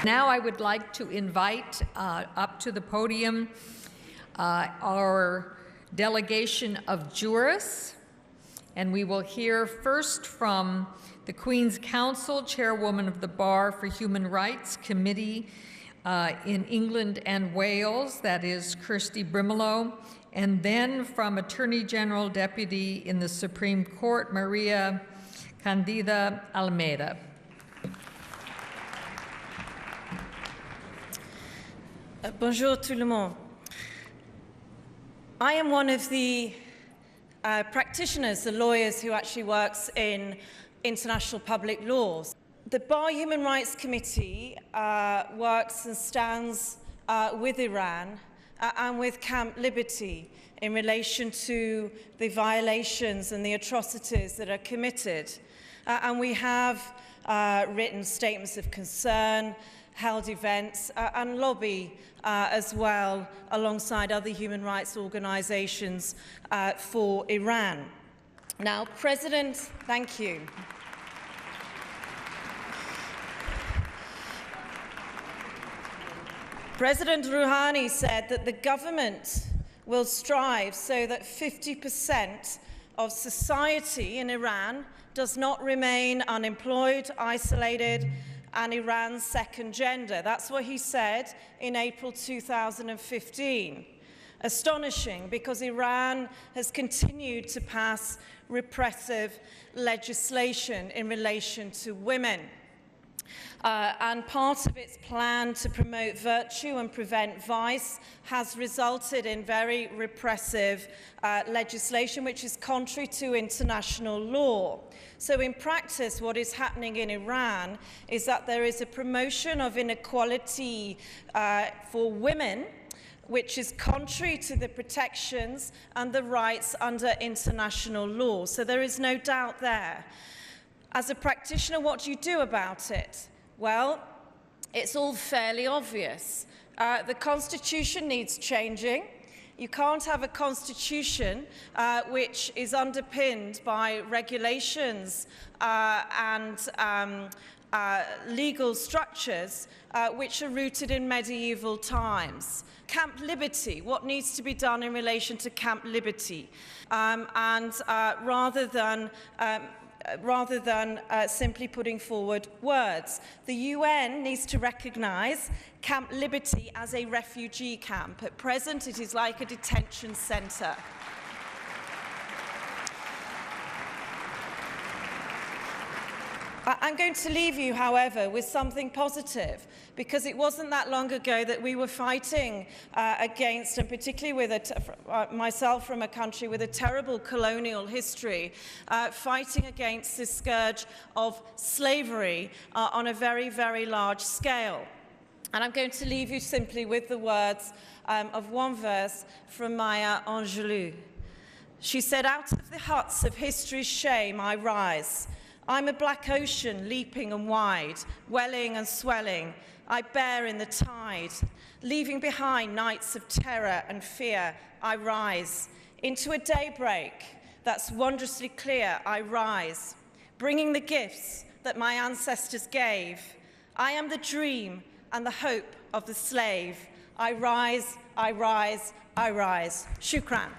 Now I would like to invite up to the podium our delegation of jurists, and we will hear first from the Queen's Counsel, Chairwoman of the Bar for Human Rights Committee in England and Wales, that is Kirsty Brimelow, and then from Attorney General Deputy in the Supreme Court, Maria Candida Almeida. Bonjour tout le monde. I am one of the practitioners, the lawyers who actually works in international public laws. The Bar Human Rights Committee works and stands with Iran and with Camp Liberty in relation to the violations and the atrocities that are committed. And we have written statements of concern, held events and lobby as well alongside other human rights organizations for Iran. Now, thank you. President Rouhani said that the government will strive so that 50% of society in Iran does not remain unemployed, isolated, and Iran's second gender. That's what he said in April 2015. Astonishing, because Iran has continued to pass repressive legislation in relation to women. And part of its plan to promote virtue and prevent vice has resulted in very repressive legislation which is contrary to international law. So in practice, what is happening in Iran is that there is a promotion of inequality for women, which is contrary to the protections and the rights under international law. So there is no doubt there. As a practitioner, what do you do about it? Well, it's all fairly obvious. The Constitution needs changing. You can't have a Constitution which is underpinned by regulations and legal structures which are rooted in medieval times. Camp Liberty, what needs to be done in relation to Camp Liberty? Rather than simply putting forward words, the UN needs to recognise Camp Liberty as a refugee camp. At present, it is like a detention centre. I'm going to leave you, however, with something positive, because it wasn't that long ago that we were fighting against, and particularly with myself from a country with a terrible colonial history, fighting against this scourge of slavery on a very, very large scale. And I'm going to leave you simply with the words of one verse from Maya Angelou. She said, "Out of the huts of history's shame I rise. I'm a black ocean leaping and wide, welling and swelling. I bear in the tide. Leaving behind nights of terror and fear, I rise. Into a daybreak that's wondrously clear, I rise. Bringing the gifts that my ancestors gave. I am the dream and the hope of the slave. I rise, I rise, I rise." Shukran.